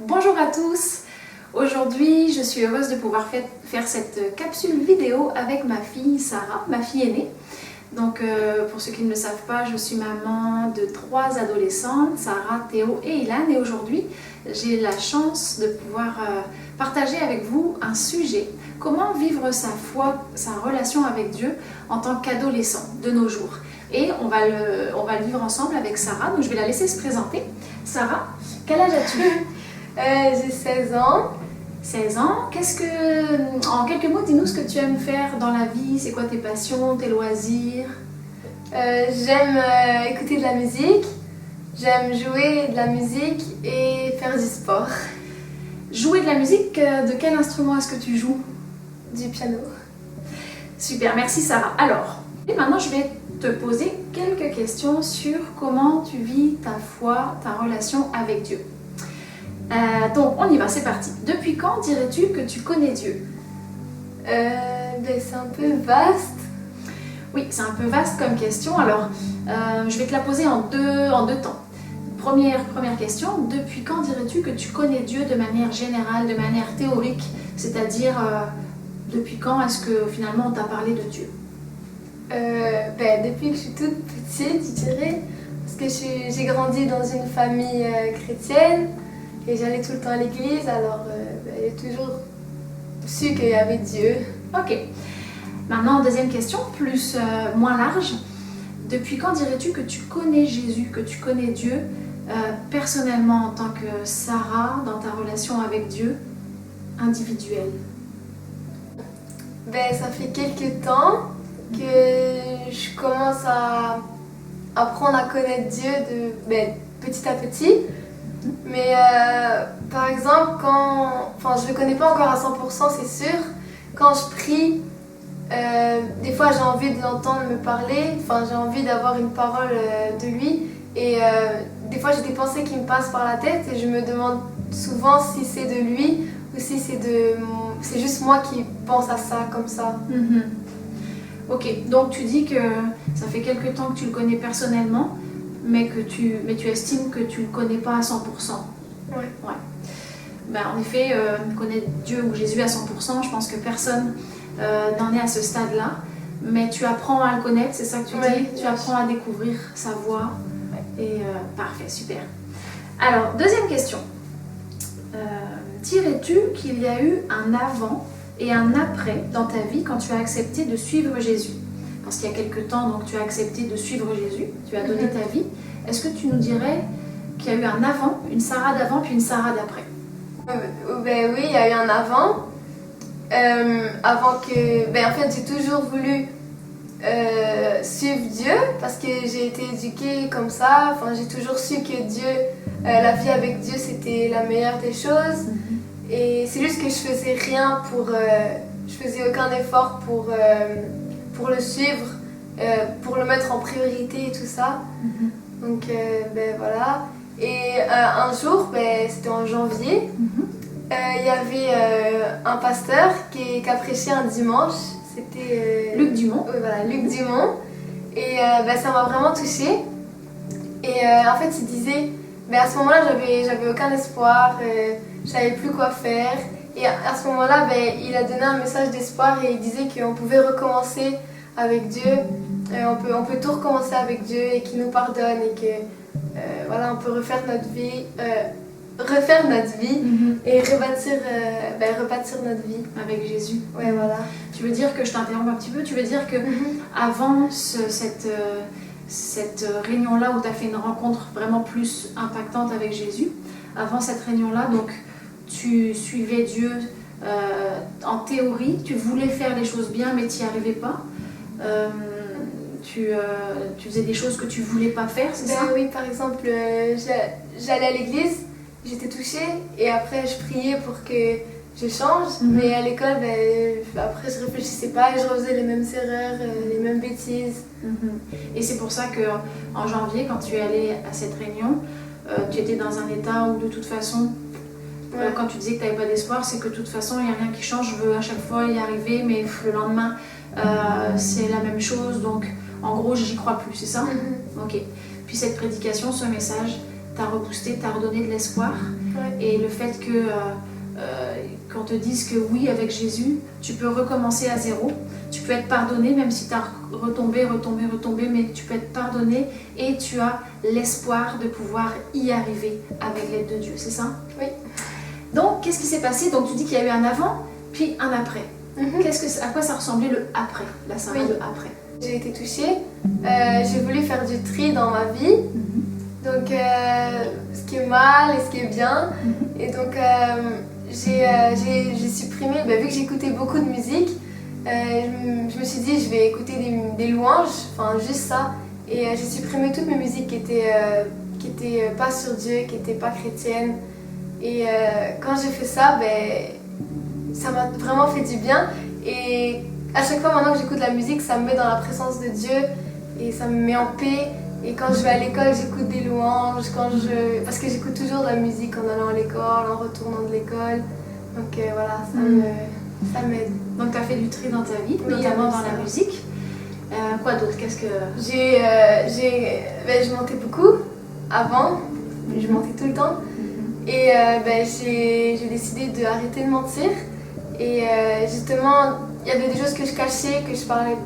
Bonjour à tous. Aujourd'hui, je suis heureuse de pouvoir faire cette capsule vidéo avec ma fille Sarah, ma fille aînée. Donc, pour ceux qui ne le savent pas, je suis maman de 3 adolescentes, Sarah, Théo et Ilan. Et aujourd'hui, j'ai la chance de pouvoir partager avec vous un sujet. Comment vivre sa foi, sa relation avec Dieu en tant qu'adolescent de nos jours. Et on va le vivre ensemble avec Sarah. Donc, je vais la laisser se présenter. Sarah, quel âge as-tu? J'ai 16 ans. 16 ans. En quelques mots, dis-nous ce que tu aimes faire dans la vie. C'est quoi tes passions, tes loisirs? J'aime écouter de la musique. J'aime jouer de la musique et faire du sport. Jouer de la musique, de quel instrument est-ce que tu joues? Du piano. Super, merci Sarah. Alors, et maintenant je vais te poser quelques questions sur comment tu vis ta foi, ta relation avec Dieu. Donc, on y va, c'est parti. Depuis quand dirais-tu que tu connais Dieu? C'est un peu vaste. Oui, c'est un peu vaste comme question. Alors, je vais te la poser en deux temps. Première question, depuis quand dirais-tu que tu connais Dieu de manière générale, de manière théorique? C'est-à-dire, depuis quand est-ce que finalement on t'a parlé de Dieu? Depuis que je suis toute petite, je dirais. Parce que j'ai grandi dans une famille chrétienne. Et j'allais tout le temps à l'église, alors j'ai toujours su qu'il y avait Dieu. Ok. Maintenant, deuxième question, moins large. Depuis quand dirais-tu que tu connais Jésus, que tu connais Dieu, personnellement en tant que Sarah, dans ta relation avec Dieu, individuelle? Ça fait quelques temps que je commence à apprendre à connaître Dieu petit à petit. Mais par exemple, je ne le connais pas encore à 100%, c'est sûr. Quand je prie, des fois j'ai envie de l'entendre me parler, j'ai envie d'avoir une parole de lui. Et des fois j'ai des pensées qui me passent par la tête et je me demande souvent si c'est de lui ou si c'est juste moi qui pense à ça comme ça. Ok, donc tu dis que ça fait quelque temps que tu le connais personnellement, mais tu estimes que tu ne le connais pas à 100%. Ouais. En effet, connaître Dieu ou Jésus à 100%, je pense que personne n'en est à ce stade-là. Mais tu apprends à le connaître, c'est ça que tu dis? Tu apprends à découvrir sa voix. Et parfait, super. Alors, deuxième question. Dirais-tu qu'il y a eu un avant et un après dans ta vie quand tu as accepté de suivre Jésus? Parce qu'il y a quelque temps, donc, tu as accepté de suivre Jésus, tu as donné ta vie. Est-ce que tu nous dirais qu'il y a eu un avant, une Sarah d'avant, puis une Sarah d'après? Oui, il y a eu un avant. En fait, j'ai toujours voulu suivre Dieu parce que j'ai été éduquée comme ça. J'ai toujours su que Dieu, la vie avec Dieu, c'était la meilleure des choses. Et c'est juste que je faisais rien je faisais aucun effort pour le suivre, pour le mettre en priorité et tout ça. Donc voilà. Et un jour, c'était en janvier, il y avait un pasteur qui a prêché un dimanche. C'était Luc Dumont. Oui, voilà, Luc Dumont. Et ça m'a vraiment touchée. Et en fait, il disait, à ce moment-là, j'avais aucun espoir, je savais plus quoi faire. Et à ce moment-là, il a donné un message d'espoir et il disait qu'on pouvait recommencer avec Dieu. On peut tout recommencer avec Dieu et qu'il nous pardonne et que on peut refaire notre vie et rebâtir notre vie avec Jésus. Ouais, voilà. Tu veux dire que, je t'interromps un petit peu, tu veux dire que avant cette réunion-là où tu as fait une rencontre vraiment plus impactante avec Jésus, avant cette réunion-là, donc tu suivais Dieu en théorie, tu voulais faire les choses bien mais tu n'y arrivais pas. Tu faisais des choses que tu voulais pas faire, c'est ça? Oui, par exemple, j'allais à l'église, j'étais touchée et après je priais pour que je change. Mais à l'école, après je réfléchissais pas et je refaisais les mêmes erreurs, les mêmes bêtises. Et c'est pour ça qu'en janvier, quand tu es allée à cette réunion, tu étais dans un état où de toute façon, quand tu disais que tu n'avais pas d'espoir, c'est que de toute façon il n'y a rien qui change, je veux à chaque fois y arriver, mais le lendemain c'est la même chose, donc en gros j'y crois plus, c'est ça? Ok. Puis cette prédication, ce message t'a reboosté, t'a redonné de l'espoir. Ouais. Et le fait que qu'on te dise que oui, avec Jésus, tu peux recommencer à zéro. Tu peux être pardonné même si tu as retombé, mais tu peux être pardonné et tu as l'espoir de pouvoir y arriver avec l'aide de Dieu, c'est ça? Oui. Donc, qu'est-ce qui s'est passé? Donc, tu dis qu'il y a eu un avant, puis un après. À quoi ça ressemblait le après, la Sarah de après? J'ai été touchée. J'ai voulu faire du tri dans ma vie. Donc, ce qui est mal et ce qui est bien. Et donc, j'ai supprimé, vu que j'écoutais beaucoup de musique, je me suis dit je vais écouter des louanges, enfin juste ça. Et j'ai supprimé toutes mes musiques qui étaient pas sur Dieu, qui n'étaient pas chrétiennes. Et quand j'ai fait ça, ça m'a vraiment fait du bien. Et à chaque fois maintenant que j'écoute la musique, ça me met dans la présence de Dieu et ça me met en paix. Et quand je vais à l'école, j'écoute des louanges, parce que j'écoute toujours de la musique en allant à l'école, en retournant de l'école. Donc voilà, ça m'aide. Donc tu as fait du tri dans ta vie, notamment dans la musique. Quoi d'autre? Qu'est-ce que... Je mentais beaucoup avant, je mentais tout le temps. Et j'ai décidé d'arrêter de mentir. Et justement, il y avait des choses que je cachais, que je parlais,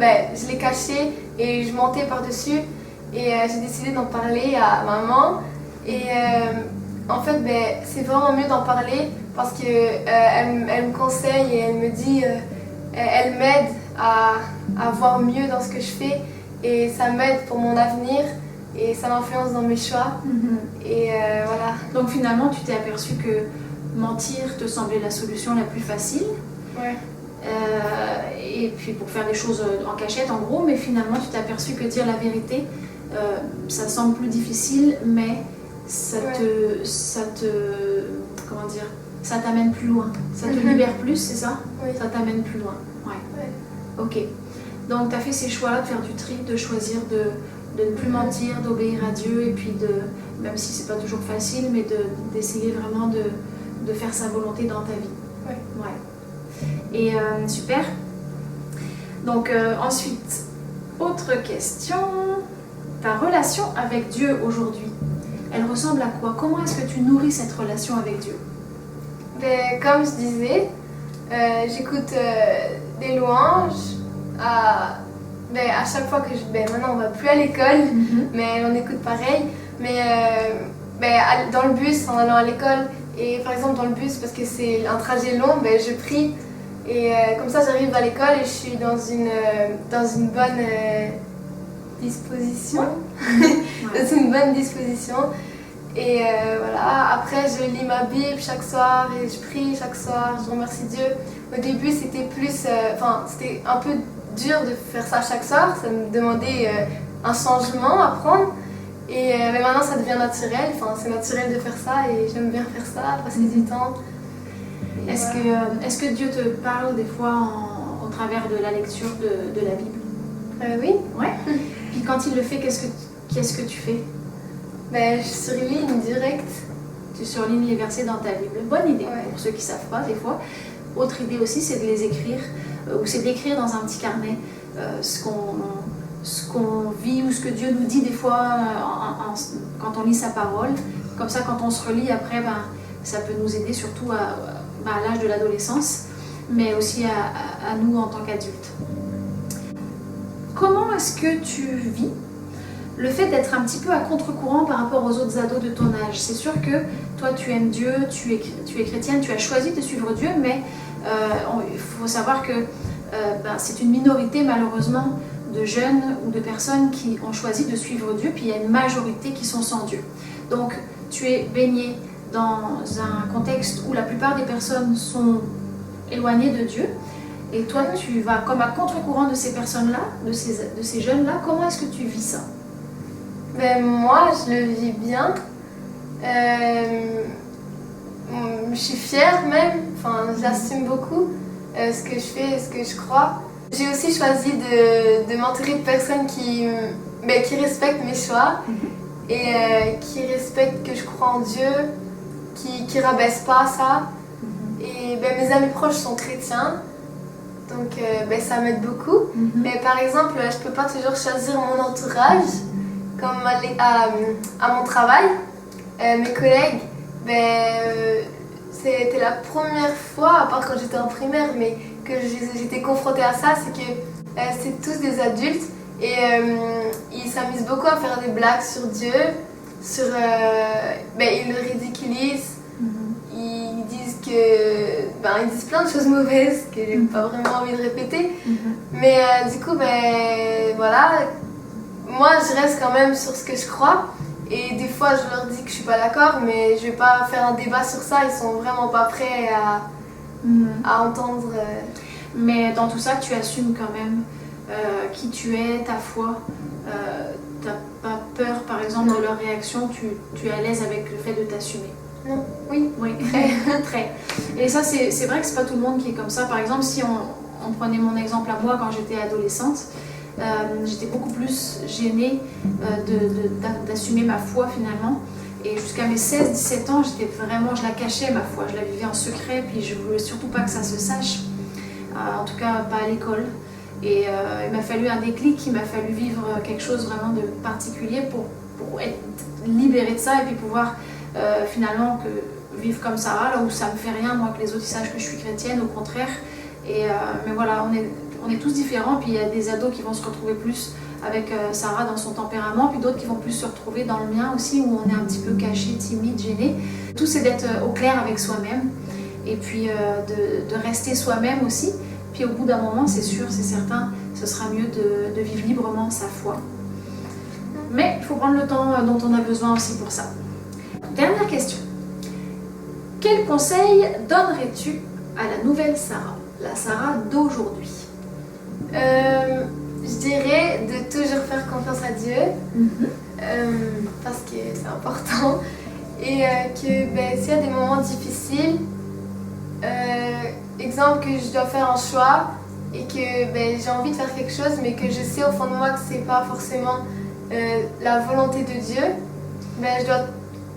je les cachais et je mentais par-dessus. Et j'ai décidé d'en parler à maman. Et en fait, c'est vraiment mieux d'en parler parce qu'elle elle me conseille et elle me dit, elle m'aide à voir mieux dans ce que je fais. Et ça m'aide pour mon avenir et ça m'influence dans mes choix. Et voilà. Donc finalement, tu t'es aperçu que mentir te semblait la solution la plus facile. Ouais. Et puis pour faire les choses en cachette en gros, mais finalement tu t'es aperçu que dire la vérité, ça semble plus difficile, mais ça t'amène plus loin. Ça te libère plus, c'est ça? Oui. Ça t'amène plus loin. Ouais. Ok. Donc tu as fait ces choix-là de faire du tri, de choisir de ne plus mentir, d'obéir à Dieu et puis même si c'est pas toujours facile, mais d'essayer vraiment de faire sa volonté dans ta vie. Ouais. Et super. Donc ensuite, autre question. Ta relation avec Dieu aujourd'hui, elle ressemble à quoi? Comment est-ce que tu nourris cette relation avec Dieu? Comme je disais, j'écoute des louanges à chaque fois que maintenant on va plus à l'école, mais on écoute pareil. Mais dans le bus, en allant à l'école, et par exemple dans le bus, parce que c'est un trajet long, je prie. Et comme ça, j'arrive à l'école et je suis dans une bonne disposition. Dans une bonne disposition. Et voilà, après je lis ma Bible chaque soir et je prie chaque soir, je remercie Dieu. Au début, c'était c'était un peu dur de faire ça chaque soir, ça me demandait un changement à prendre. Et mais maintenant, ça devient naturel, c'est naturel de faire ça et j'aime bien faire ça, passer du temps. Est-ce que Dieu te parle des fois au travers de la lecture de la Bible? Oui. Ouais. Puis quand il le fait, qu'est-ce que tu fais? Je surligne direct. Tu surlignes les versets dans ta Bible. Bonne idée, pour ceux qui ne savent pas des fois. Autre idée aussi, c'est de les écrire, ou c'est d'écrire dans un petit carnet ce qu'on vit ou ce que Dieu nous dit des fois quand on lit sa parole. Comme ça, quand on se relit après, ça peut nous aider surtout à l'âge de l'adolescence, mais aussi à nous en tant qu'adultes. Comment est-ce que tu vis le fait d'être un petit peu à contre-courant par rapport aux autres ados de ton âge? C'est sûr que toi tu aimes Dieu, tu es chrétienne, tu as choisi de suivre Dieu, mais il faut savoir que c'est une minorité malheureusement de jeunes ou de personnes qui ont choisi de suivre Dieu, puis il y a une majorité qui sont sans Dieu. Donc tu es baigné dans un contexte où la plupart des personnes sont éloignées de Dieu, et toi tu vas comme à contre-courant de ces personnes-là, de ces jeunes-là. Comment est-ce que tu vis ça? Moi, je le vis bien. Je suis fière même, j'assume beaucoup ce que je fais et ce que je crois. J'ai aussi choisi de m'entourer de personnes qui respectent mes choix et qui respectent que je crois en Dieu, qui rabaissent pas ça. Et mes amis proches sont chrétiens, donc ça m'aide beaucoup. Mais par exemple, je peux pas toujours choisir mon entourage, comme à mon travail. mes collègues, c'était la première fois, à part quand j'étais en primaire, mais que j'étais confrontée à ça, c'est que c'est tous des adultes et ils s'amusent beaucoup à faire des blagues sur Dieu, ils le ridiculisent. Ils disent ils disent plein de choses mauvaises que j'ai pas vraiment envie de répéter. Mais du coup, voilà, moi je reste quand même sur ce que je crois. Et des fois je leur dis que je suis pas d'accord, mais je vais pas faire un débat sur ça, ils sont vraiment pas prêts à entendre. Mais dans tout ça, tu assumes quand même qui tu es, ta foi. T'as pas peur, par exemple, de leur réaction, tu es à l'aise avec le fait de t'assumer. Non, oui. Oui, très. Et ça, c'est vrai que c'est pas tout le monde qui est comme ça. Par exemple, si on prenait mon exemple à moi quand j'étais adolescente, j'étais beaucoup plus gênée d'assumer ma foi finalement. Et jusqu'à mes 16-17 ans, je la cachais ma foi, je la vivais en secret, puis je voulais surtout pas que ça se sache, en tout cas pas à l'école. Et il m'a fallu un déclic, il m'a fallu vivre quelque chose vraiment de particulier pour être libérée de ça et puis pouvoir finalement vivre comme Sarah, là où ça me fait rien, moi, que les autres ils sachent que je suis chrétienne, au contraire. Mais voilà, on est tous différents, puis il y a des ados qui vont se retrouver plus avec Sarah dans son tempérament, puis d'autres qui vont plus se retrouver dans le mien aussi, où on est un petit peu caché, timide, gêné. Tout c'est d'être au clair avec soi-même, et puis de rester soi-même aussi. Puis au bout d'un moment, c'est sûr, c'est certain, ce sera mieux de vivre librement sa foi. Mais il faut prendre le temps dont on a besoin aussi pour ça. Dernière question. Quel conseil donnerais-tu à la nouvelle Sarah, la Sarah d'aujourd'hui? Je dirais de toujours faire confiance à Dieu, parce que c'est important. Et s'il y a des moments difficiles, exemple que je dois faire un choix et que j'ai envie de faire quelque chose, mais que je sais au fond de moi que c'est pas forcément la volonté de Dieu, je dois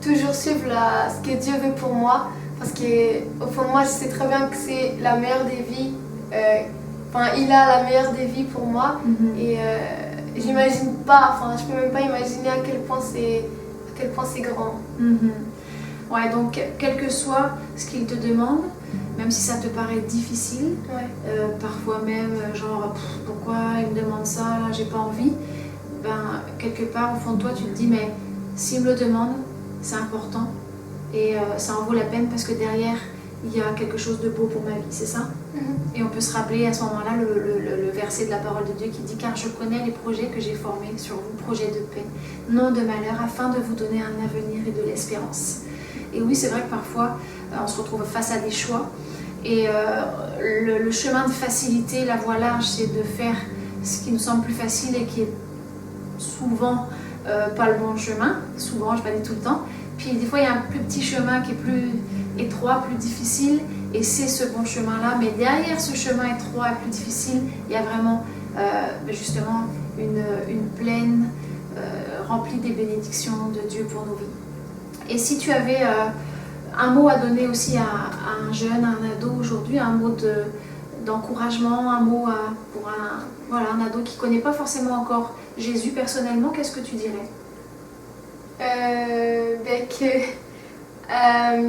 toujours suivre ce que Dieu veut pour moi, parce qu'au fond de moi je sais très bien que c'est la meilleure des vies. Il a la meilleure des vies pour moi, et j'imagine pas, je peux même pas imaginer à quel point c'est grand. Ouais, donc quel que soit ce qu'il te demande, même si ça te paraît difficile, parfois même pourquoi il me demande ça, là j'ai pas envie, quelque part au fond de toi tu te dis mais s'il me le demande, c'est important et ça en vaut la peine parce que derrière il y a quelque chose de beau pour ma vie, c'est ça? Et on peut se rappeler à ce moment-là le verset de la parole de Dieu qui dit « Car je connais les projets que j'ai formés sur vous, projets de paix, non de malheur, afin de vous donner un avenir et de l'espérance. » Et oui, c'est vrai que parfois, on se retrouve face à des choix. Et le chemin de facilité, la voie large, c'est de faire ce qui nous semble plus facile et qui est souvent pas le bon chemin. Souvent, je ne vais pas dire tout le temps. Puis des fois, il y a un plus petit chemin qui est plus étroit, plus difficile. Et c'est ce bon chemin-là. Mais derrière ce chemin étroit et plus difficile, il y a vraiment justement une plaine remplie des bénédictions de Dieu pour nos vies. Et si tu avais un mot à donner aussi à un jeune, à un ado aujourd'hui, un mot d'encouragement, un mot pour un ado qui ne connaît pas forcément encore Jésus personnellement, qu'est-ce que tu dirais?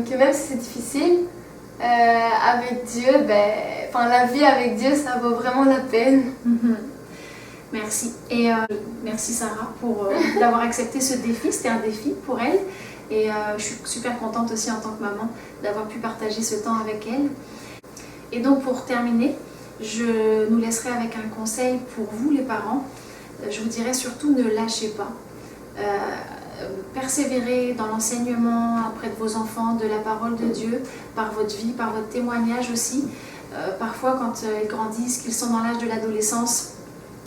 Que même si c'est difficile, avec Dieu, la vie avec Dieu, ça vaut vraiment la peine. Merci. Et merci Sarah pour d'avoir accepté ce défi. C'était un défi pour elle. Et je suis super contente aussi en tant que maman d'avoir pu partager ce temps avec elle. Et donc pour terminer, je nous laisserai avec un conseil pour vous les parents. Je vous dirais surtout ne lâchez pas. Persévérez dans l'enseignement auprès de vos enfants de la parole de Dieu, par votre vie, par votre témoignage aussi. Parfois quand ils grandissent, qu'ils sont dans l'âge de l'adolescence,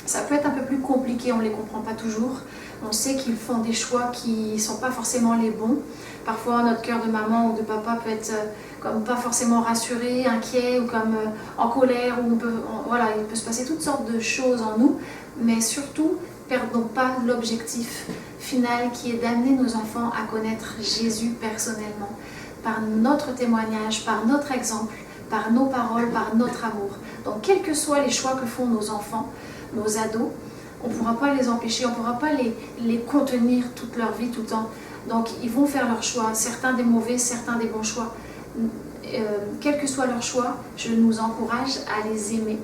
ça peut être un peu plus compliqué, on ne les comprend pas toujours. On sait qu'ils font des choix qui ne sont pas forcément les bons. Parfois, notre cœur de maman ou de papa peut être comme pas forcément rassuré, inquiet ou comme en colère. Il peut se passer toutes sortes de choses en nous. Mais surtout, perdons pas l'objectif final qui est d'amener nos enfants à connaître Jésus personnellement. Par notre témoignage, par notre exemple, par nos paroles, par notre amour. Donc, quels que soient les choix que font nos enfants, nos ados, on ne pourra pas les empêcher, on ne pourra pas les contenir toute leur vie tout le temps Donc, ils vont faire leur choix, certains des mauvais, certains des bons choix. Quel que soit leur choix, je nous encourage à les aimer,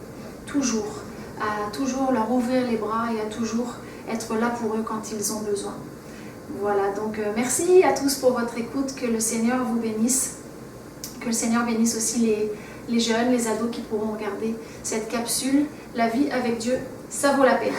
toujours, à toujours leur ouvrir les bras et à toujours être là pour eux quand ils ont besoin. Voilà, donc merci à tous pour votre écoute, que le Seigneur vous bénisse, que le Seigneur bénisse aussi les jeunes, les ados qui pourront regarder cette capsule. La vie avec Dieu, ça vaut la peine.